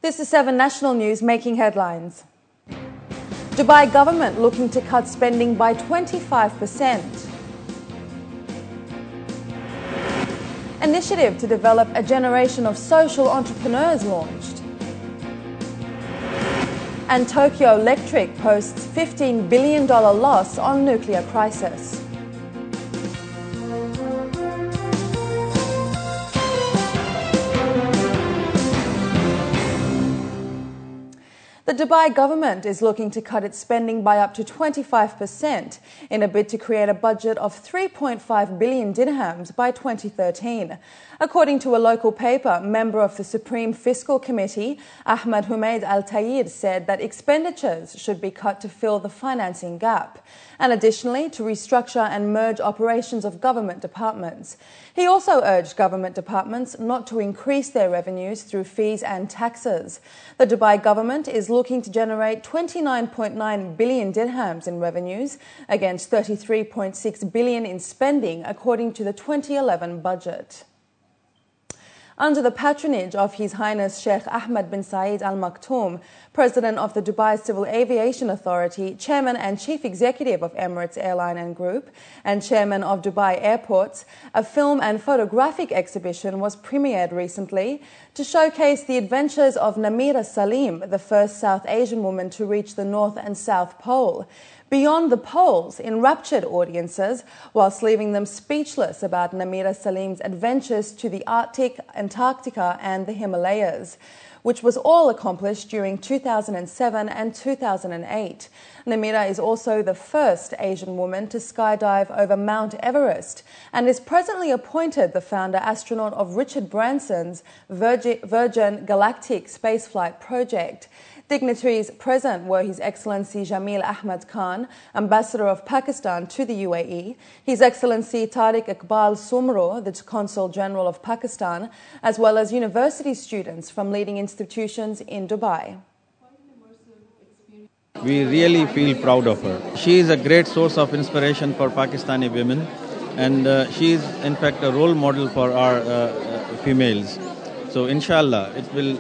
This is 7National News making headlines. Dubai government looking to cut spending by 25%. Initiative to develop a generation of social entrepreneurs launched. And Tokyo Electric posts $15 billion loss on nuclear crisis. The Dubai government is looking to cut its spending by up to 25% in a bid to create a budget of 3.5 billion dirhams by 2013. According to a local paper, member of the Supreme Fiscal Committee, Ahmed Humaid Al-Tayid, said that expenditures should be cut to fill the financing gap, and additionally to restructure and merge operations of government departments. He also urged government departments not to increase their revenues through fees and taxes. The Dubai government is looking to generate 29.9 billion dirhams in revenues against 33.6 billion in spending, according to the 2011 budget. Under the patronage of His Highness Sheikh Ahmed bin Saeed Al Maktoum, President of the Dubai Civil Aviation Authority, Chairman and Chief Executive of Emirates Airline and Group, and Chairman of Dubai Airports, a film and photographic exhibition was premiered recently to showcase the adventures of Namira Salim, the first South Asian woman to reach the North and South Pole. Beyond the poles, enraptured audiences, whilst leaving them speechless about Namira Salim's adventures to the Arctic, Antarctica and the Himalayas, which was all accomplished during 2007 and 2008. Namira is also the first Asian woman to skydive over Mount Everest and is presently appointed the founder astronaut of Richard Branson's Virgin Galactic spaceflight project. Dignitaries present were His Excellency Jamil Ahmad Khan, Ambassador of Pakistan to the UAE, His Excellency Tariq Iqbal Sumro, the Consul General of Pakistan, as well as university students from leading institutions in Dubai. We really feel proud of her. She is a great source of inspiration for Pakistani women, and she is in fact a role model for our females. So inshallah, it will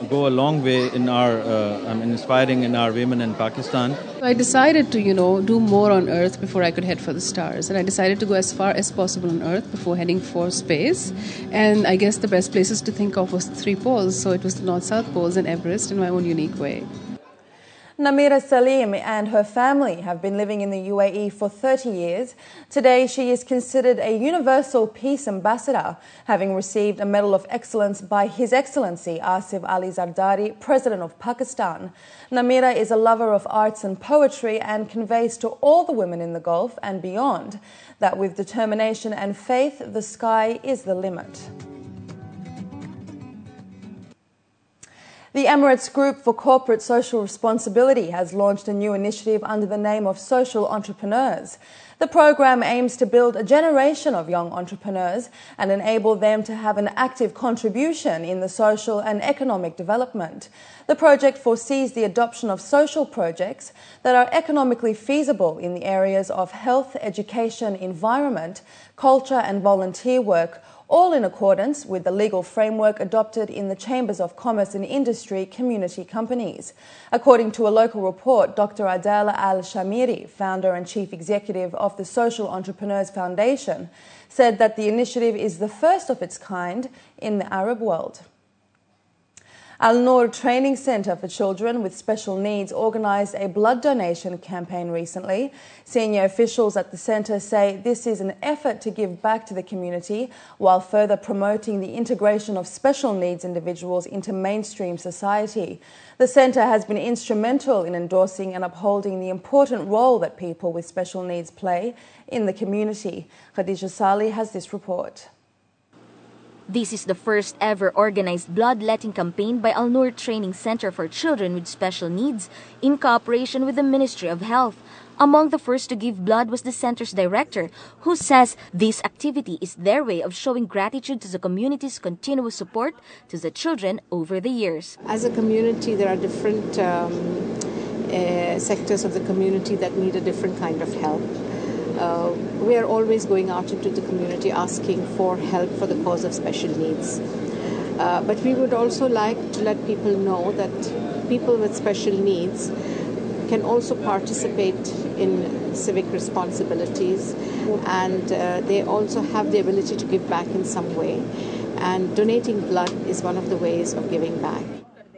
go a long way in our inspiring in our women in Pakistan. I decided to, do more on Earth before I could head for the stars. And I decided to go as far as possible on Earth before heading for space. And I guess the best places to think of was the three poles. So it was the North-South poles and Everest in my own unique way. Namira Salim and her family have been living in the UAE for 30 years. Today, she is considered a Universal Peace Ambassador, having received a Medal of Excellence by His Excellency Asif Ali Zardari, President of Pakistan. Namira is a lover of arts and poetry and conveys to all the women in the Gulf and beyond that with determination and faith, the sky is the limit. The Emirates Group for Corporate Social Responsibility has launched a new initiative under the name of Social Entrepreneurs. The program aims to build a generation of young entrepreneurs and enable them to have an active contribution in the social and economic development. The project foresees the adoption of social projects that are economically feasible in the areas of health, education, environment, culture and volunteer work, all in accordance with the legal framework adopted in the Chambers of Commerce and Industry community companies. According to a local report, Dr. Adela Al-Shamiri, founder and chief executive of the Social Entrepreneurs Foundation, said that the initiative is the first of its kind in the Arab world. Al-Noor Training Centre for Children with Special Needs organised a blood donation campaign recently. Senior officials at the centre say this is an effort to give back to the community while further promoting the integration of special needs individuals into mainstream society. The centre has been instrumental in endorsing and upholding the important role that people with special needs play in the community. Khadija Salih has this report. This is the first ever organized bloodletting campaign by Al-Noor Training Center for Children with Special Needs in cooperation with the Ministry of Health. Among the first to give blood was the center's director, who says this activity is their way of showing gratitude to the community's continuous support to the children over the years. As a community, there are different sectors of the community that need a different kind of help. We are always going out into the community asking for help for the cause of special needs. But we would also like to let people know that people with special needs can also participate in civic responsibilities, and they also have the ability to give back in some way. And donating blood is one of the ways of giving back.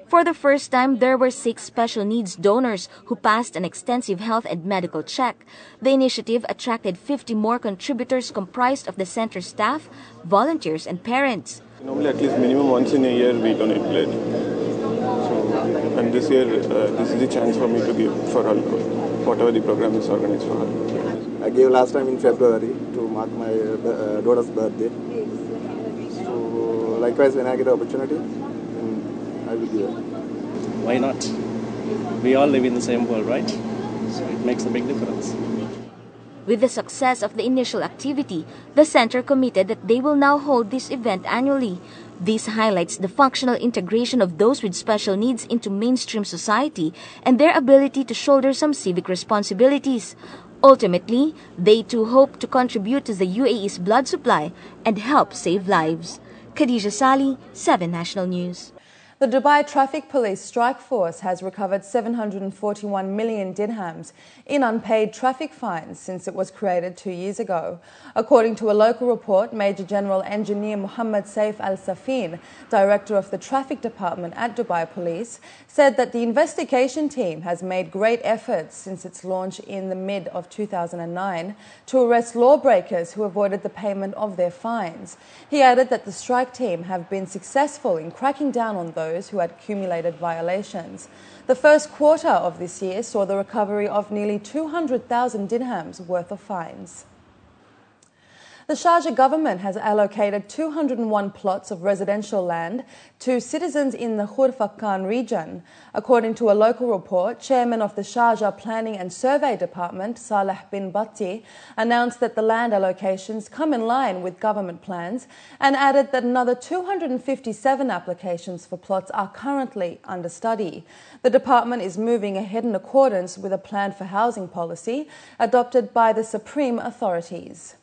For the first time, there were 6 special needs donors who passed an extensive health and medical check. The initiative attracted 50 more contributors comprised of the center staff, volunteers, and parents. Normally, at least minimum once in a year, we donate blood. And this year, this is the chance for me to give for all, whatever the program is organized for her. I gave last time in February to mark my daughter's birthday. So, likewise, when I get the opportunity, I will give it. Why not? We all live in the same world, right? So it makes a big difference. With the success of the initial activity, the center committed that they will now hold this event annually. This highlights the functional integration of those with special needs into mainstream society and their ability to shoulder some civic responsibilities. Ultimately, they too hope to contribute to the UAE's blood supply and help save lives. Namira Salim, 7National News. The Dubai Traffic Police Strike Force has recovered 741 million dirhams in unpaid traffic fines since it was created 2 years ago. According to a local report, Major General Engineer Mohammed Saif Al-Safin, Director of the Traffic Department at Dubai Police, said that the investigation team has made great efforts since its launch in the mid of 2009 to arrest lawbreakers who avoided the payment of their fines. He added that the strike team have been successful in cracking down on those who had accumulated violations. The first quarter of this year saw the recovery of nearly 200,000 dirhams worth of fines. The Sharjah government has allocated 201 plots of residential land to citizens in the Khurfakkan region. According to a local report, Chairman of the Sharjah Planning and Survey Department, Saleh bin Batti, announced that the land allocations come in line with government plans and added that another 257 applications for plots are currently under study. The department is moving ahead in accordance with a plan for housing policy adopted by the supreme authorities.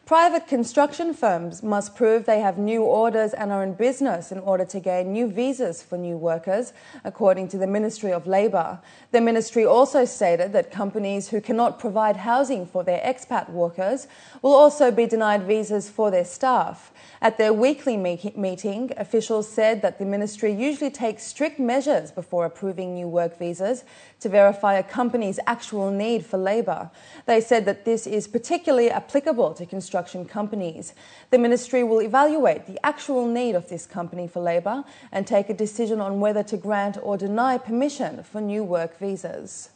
Private construction firms must prove they have new orders and are in business in order to gain new visas for new workers, according to the Ministry of Labour. The ministry also stated that companies who cannot provide housing for their expat workers will also be denied visas for their staff. At their weekly meeting, officials said that the ministry usually takes strict measures before approving new work visas to verify a company's actual need for labour. They said that this is particularly applicable to construction companies. The ministry will evaluate the actual need of this company for labour and take a decision on whether to grant or deny permission for new work visas.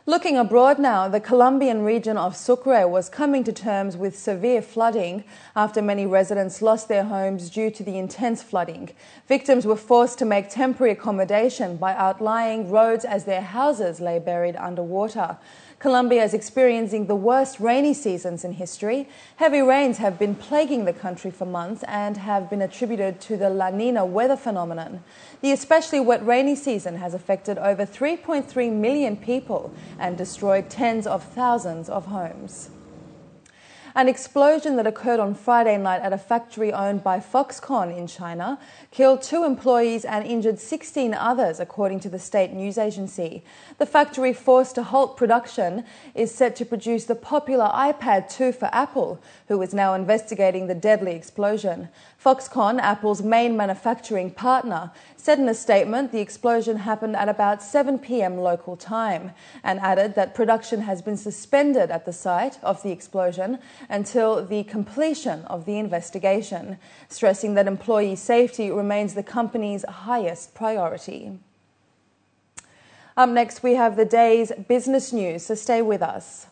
Looking abroad now, the Colombian region of Sucre was coming to terms with severe flooding after many residents lost their homes due to the intense flooding. Victims were forced to make temporary accommodation by outlying roads as their houses lay buried underwater. Colombia is experiencing the worst rainy seasons in history. Heavy rains have been plaguing the country for months and have been attributed to the La Nina weather phenomenon. The especially wet rainy season has affected over 3.3 million people and destroyed tens of thousands of homes. An explosion that occurred on Friday night at a factory owned by Foxconn in China killed 2 employees and injured 16 others, according to the state news agency. The factory, forced to halt production, is set to produce the popular iPad 2 for Apple, who is now investigating the deadly explosion. Foxconn, Apple's main manufacturing partner, said in a statement the explosion happened at about 7 p.m. local time and added that production has been suspended at the site of the explosion until the completion of the investigation, stressing that employee safety remains the company's highest priority. Up next, we have the day's business news, so stay with us.